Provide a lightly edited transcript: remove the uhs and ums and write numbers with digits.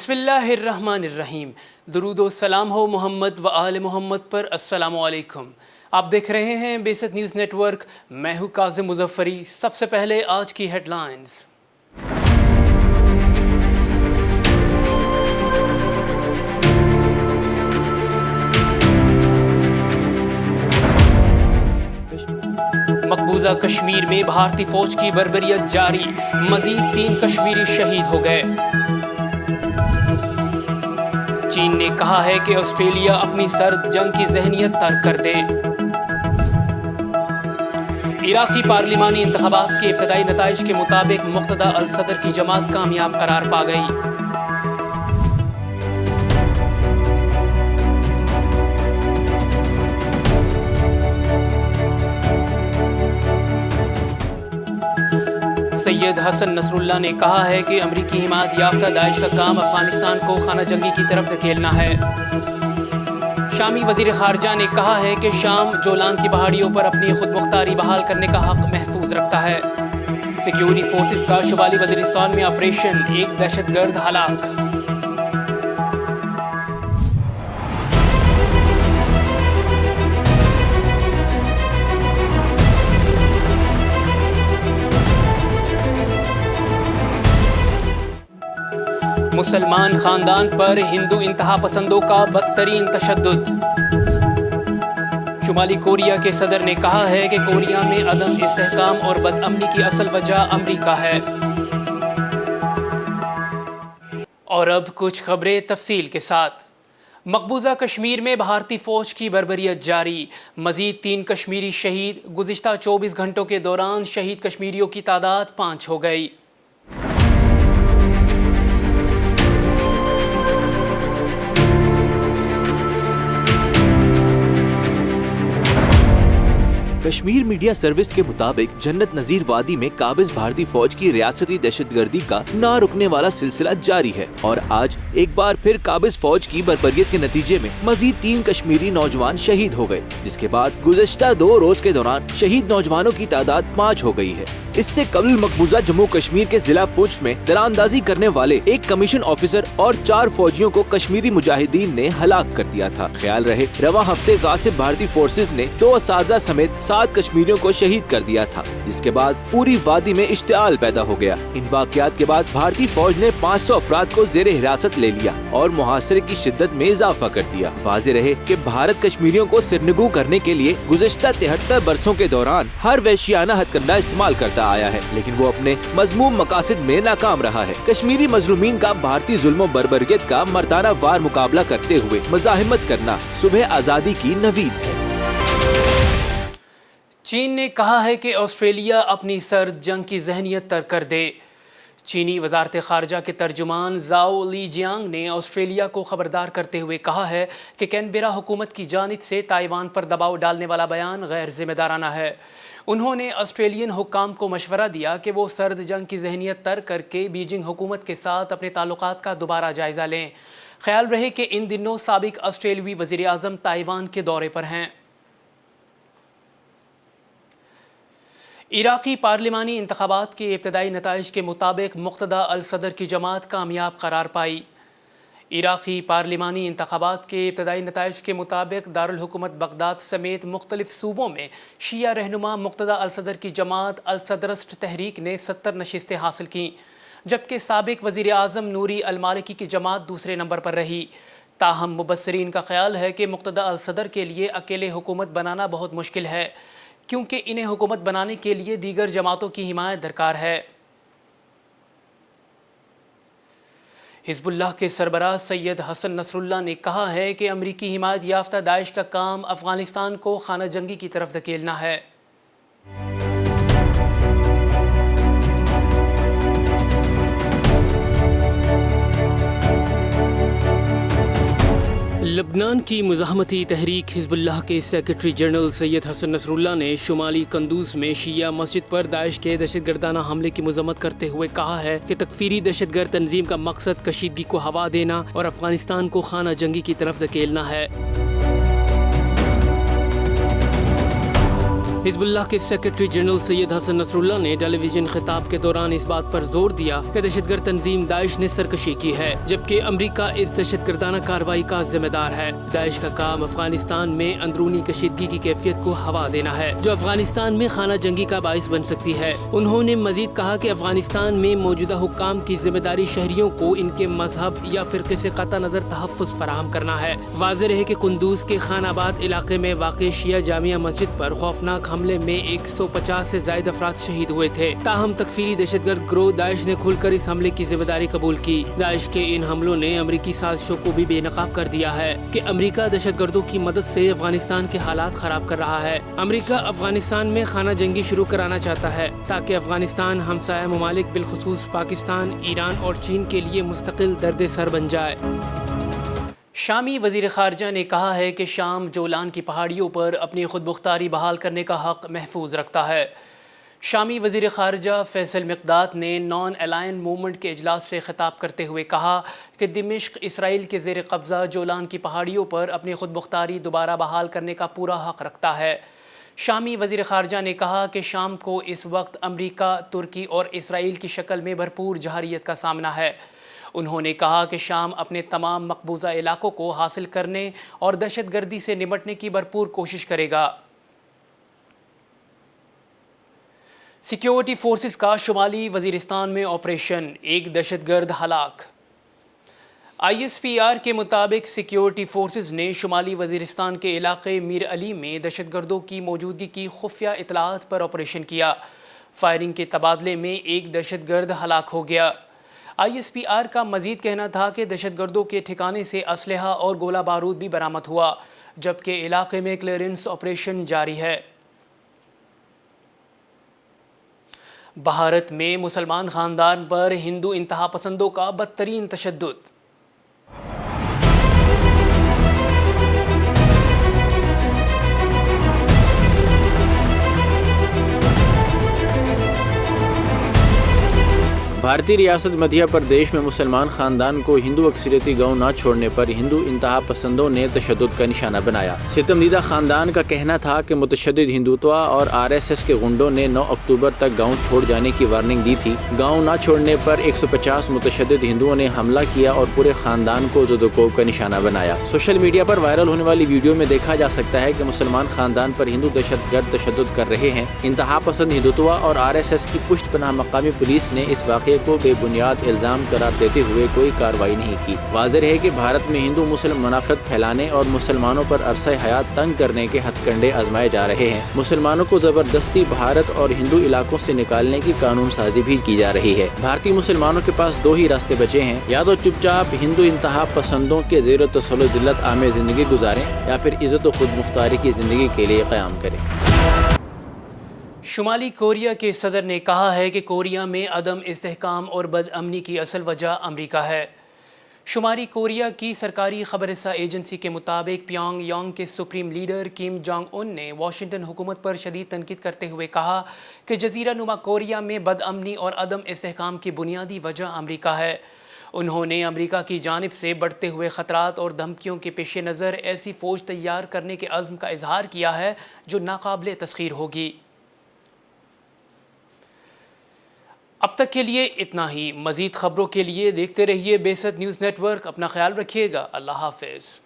بسم اللہ الرحمن الرحیم۔ درود و سلام ہو محمد و آل محمد پر۔ السلام علیکم۔ آپ دیکھ رہے ہیں بیست نیوز نیٹ ورک۔ میں ہوں کاظم مظفری۔ سب سے پہلے آج کی ہیڈ لائنز۔ مقبوضہ کشمیر میں بھارتی فوج کی بربریت جاری، مزید 3 کشمیری شہید ہو گئے۔ چین نے کہا ہے کہ آسٹریلیا اپنی سرد جنگ کی ذہنیت ترک کر دے۔ عراقی پارلیمانی انتخابات کے ابتدائی نتائج کے مطابق مقتدی الصدر کی جماعت کامیاب قرار پا گئی۔ سید حسن نصر اللہ نے کہا ہے کہ امریکی حمایت یافتہ داعش کا کام افغانستان کو خانہ جنگی کی طرف دھکیلنا ہے۔ شامی وزیر خارجہ نے کہا ہے کہ شام جولان کی پہاڑیوں پر اپنی خود مختاری بحال کرنے کا حق محفوظ رکھتا ہے۔ سیکیورٹی فورسز کا شمالی وزیرستان میں آپریشن، 1 دہشت گرد ہلاک۔ مسلمان خاندان پر ہندو انتہا پسندوں کا بدترین تشدد۔ شمالی کوریا کے صدر نے کہا ہے کہ کوریا میں عدم استحکام اور بدامنی کی اصل وجہ امریکہ ہے۔ اور اب کچھ خبریں تفصیل کے ساتھ۔ مقبوضہ کشمیر میں بھارتی فوج کی بربریت جاری، مزید 3 کشمیری شہید۔ گزشتہ 24 گھنٹوں کے دوران شہید کشمیریوں کی تعداد 5 ہو گئی۔ کشمیر میڈیا سروس کے مطابق جنت نظیر وادی میں قابض بھارتی فوج کی ریاستی دہشت گردی کا نہ رکنے والا سلسلہ جاری ہے اور آج ایک بار پھر قابض فوج کی بربریت کے نتیجے میں مزید 3 کشمیری نوجوان شہید ہو گئے، جس کے بعد گزشتہ 2 روز کے دوران شہید نوجوانوں کی تعداد 5 ہو گئی ہے۔ اس سے قبل مقبوضہ جموں کشمیر کے ضلع پونچھ میں تیراندازی کرنے والے ایک کمیشن آفیسر اور 4 فوجیوں کو کشمیری مجاہدین نے ہلاک کر دیا تھا۔ خیال رہے رواں ہفتے غاصب بھارتی فورسز نے 2 اساتذہ سمیت 7 کشمیریوں کو شہید کر دیا تھا، جس کے بعد پوری وادی میں اشتعال پیدا ہو گیا۔ ان واقعات کے بعد بھارتی فوج نے 500 افراد کو زیر حراست لے لیا اور محاصرے کی شدت میں اضافہ کر دیا۔ واضح رہے کہ بھارت کشمیریوں کو سرنگوں کرنے کے لیے گزشتہ 73 برسوں کے دوران ہر وحشیانہ ہتھ کنڈہ استعمال کرتا آیا ہے، لیکن وہ اپنے مذموم مقاصد میں ناکام رہا ہے۔ کشمیری مظلومین کا بھارتی ظلم و بربریت کا مردانہ وار مقابلہ کرتے ہوئے مزاحمت کرنا صبح آزادی کی نوید ہے۔ چین نے کہا ہے کہ آسٹریلیا اپنی سرد جنگ کی ذہنیت ترک کر دے۔ چینی وزارت خارجہ کے ترجمان زاؤ لی جیانگ نے آسٹریلیا کو خبردار کرتے ہوئے کہا ہے کہ کینبرا حکومت کی جانب سے تائیوان پر دباؤ ڈالنے والا بیان غیر ذمہ دارانہ ہے۔ انہوں نے آسٹریلین حکام کو مشورہ دیا کہ وہ سرد جنگ کی ذہنیت ترک کر کے بیجنگ حکومت کے ساتھ اپنے تعلقات کا دوبارہ جائزہ لیں۔ خیال رہے کہ ان دنوں سابق آسٹریلوی وزیر اعظم تائیوان کے دورے پر ہیں۔ عراقی پارلیمانی انتخابات کے ابتدائی نتائج کے مطابق مقتدی الصدر کی جماعت کامیاب قرار پائی۔ عراقی پارلیمانی انتخابات کے ابتدائی نتائج کے مطابق دارالحکومت بغداد سمیت مختلف صوبوں میں شیعہ رہنما مقتدی الصدر کی جماعت الصدرسٹ تحریک نے 70 نشستیں حاصل کیں، جبکہ سابق وزیر اعظم نوری المالکی کی جماعت دوسرے نمبر پر رہی۔ تاہم مبصرین کا خیال ہے کہ مقتدی الصدر کے لیے اکیلے حکومت بنانا بہت مشکل ہے، کیونکہ انہیں حکومت بنانے کے لیے دیگر جماعتوں کی حمایت درکار ہے۔ حزب اللہ کے سربراہ سید حسن نصر اللہ نے کہا ہے کہ امریکی حمایت یافتہ داعش کا کام افغانستان کو خانہ جنگی کی طرف دھکیلنا ہے۔ لبنان کی مزاحمتی تحریک حزب اللہ کے سیکرٹری جنرل سید حسن نصر اللہ نے شمالی قندوز میں شیعہ مسجد پر داعش کے دہشت گردانہ حملے کی مذمت کرتے ہوئے کہا ہے کہ تکفیری دہشت گرد تنظیم کا مقصد کشیدگی کو ہوا دینا اور افغانستان کو خانہ جنگی کی طرف دھکیلنا ہے۔ حزب اللہ کے سیکرٹری جنرل سید حسن نصراللہ نے ٹیلی ویژن خطاب کے دوران اس بات پر زور دیا کہ دہشت گرد تنظیم داعش نے سرکشی کی ہے، جبکہ امریکہ اس دہشت گردانہ کارروائی کا ذمہ دار ہے۔ داعش کا کام افغانستان میں اندرونی کشیدگی کی کیفیت کو ہوا دینا ہے، جو افغانستان میں خانہ جنگی کا باعث بن سکتی ہے۔ انہوں نے مزید کہا کہ افغانستان میں موجودہ حکام کی ذمہ داری شہریوں کو ان کے مذہب یا فرقے سے قطع نظر تحفظ فراہم کرنا ہے۔ واضح رہے کہ قندوز کے خان آباد علاقے میں واقع شیعہ جامعہ مسجد پر خوفناک حملے میں 150 سے زائد افراد شہید ہوئے تھے، تاہم تکفیری دہشت گرد گروہ داعش نے کھل کر اس حملے کی ذمہ داری قبول کی۔ داعش کے ان حملوں نے امریکی سازشوں کو بھی بے نقاب کر دیا ہے کہ امریکہ دہشت گردوں کی مدد سے افغانستان کے حالات خراب کر رہا ہے۔ امریکہ افغانستان میں خانہ جنگی شروع کرانا چاہتا ہے تاکہ افغانستان ہمسایہ ممالک بالخصوص پاکستان، ایران اور چین کے لیے مستقل درد سر بن جائے۔ شامی وزیر خارجہ نے کہا ہے کہ شام جولان کی پہاڑیوں پر اپنی خود مختاری بحال کرنے کا حق محفوظ رکھتا ہے۔ شامی وزیر خارجہ فیصل مقداد نے نان الائن موومنٹ کے اجلاس سے خطاب کرتے ہوئے کہا کہ دمشق اسرائیل کے زیر قبضہ جولان کی پہاڑیوں پر اپنی خود مختاری دوبارہ بحال کرنے کا پورا حق رکھتا ہے۔ شامی وزیر خارجہ نے کہا کہ شام کو اس وقت امریکہ، ترکی اور اسرائیل کی شکل میں بھرپور جارحیت کا سامنا ہے۔ انہوں نے کہا کہ شام اپنے تمام مقبوضہ علاقوں کو حاصل کرنے اور دہشت گردی سے نمٹنے کی بھرپور کوشش کرے گا۔ سیکیورٹی فورسز کا شمالی وزیرستان میں آپریشن، ایک دہشت گرد ہلاک۔ ISPR کے مطابق سیکیورٹی فورسز نے شمالی وزیرستان کے علاقے میر علی میں دہشت گردوں کی موجودگی کی خفیہ اطلاعات پر آپریشن کیا۔ فائرنگ کے تبادلے میں ایک دہشت گرد ہلاک ہو گیا۔ ISPR کا مزید کہنا تھا کہ دہشت گردوں کے ٹھکانے سے اسلحہ اور گولہ بارود بھی برآمد ہوا، جبکہ علاقے میں کلیئرنس آپریشن جاری ہے۔ بھارت میں مسلمان خاندان پر ہندو انتہا پسندوں کا بدترین تشدد۔ بھارتی ریاست مدھیہ پردیش میں مسلمان خاندان کو ہندو اکثریتی گاؤں نہ چھوڑنے پر ہندو انتہا پسندوں نے تشدد کا نشانہ بنایا۔ ستم دیدہ خاندان کا کہنا تھا کہ متشدد ہندوتوا اور RSS کے غنڈوں نے 9 اکتوبر تک گاؤں چھوڑ جانے کی وارننگ دی تھی۔ گاؤں نہ چھوڑنے پر 150 متشدد ہندوؤں نے حملہ کیا اور پورے خاندان کو زد و کوب کا نشانہ بنایا۔ سوشل میڈیا پر وائرل ہونے والی ویڈیو میں دیکھا جا سکتا ہے کہ مسلمان خاندان پر ہندو دہشت گرد تشدد کر رہے ہیں۔ انتہا پسند ہندوتوا اور RSS کی پشت پناہ مقامی پولیس نے اس واقعے کو بے بنیاد الزام قرار دیتے ہوئے کوئی کارروائی نہیں کی۔ واضح ہے کہ بھارت میں ہندو مسلم منافرت پھیلانے اور مسلمانوں پر عرصہ حیات تنگ کرنے کے ہتھ کنڈے آزمائے جا رہے ہیں۔ مسلمانوں کو زبردستی بھارت اور ہندو علاقوں سے نکالنے کی قانون سازی بھی کی جا رہی ہے۔ بھارتی مسلمانوں کے پاس 2 ہی راستے بچے ہیں، یا تو چپ چاپ ہندو انتہا پسندوں کے زیر تسلط ذلت عامر زندگی گزاریں یا پھر عزت و خود مختاری کی زندگی کے لیے قیام کریں۔ شمالی کوریا کے صدر نے کہا ہے کہ کوریا میں عدم استحکام اور بد امنی کی اصل وجہ امریکہ ہے۔ شمالی کوریا کی سرکاری خبر رساں ایجنسی کے مطابق پیونگ یانگ کے سپریم لیڈر کیم جانگ ان نے واشنگٹن حکومت پر شدید تنقید کرتے ہوئے کہا کہ جزیرہ نما کوریا میں بد امنی اور عدم استحکام کی بنیادی وجہ امریکہ ہے۔ انہوں نے امریکہ کی جانب سے بڑھتے ہوئے خطرات اور دھمکیوں کے پیش نظر ایسی فوج تیار کرنے کے عزم کا اظہار کیا ہے جو ناقابل تسخیر ہوگی۔ اب تک کے لیے اتنا ہی۔ مزید خبروں کے لیے دیکھتے رہیے بے ست نیوز نیٹ ورک۔ اپنا خیال رکھیے گا۔ اللہ حافظ۔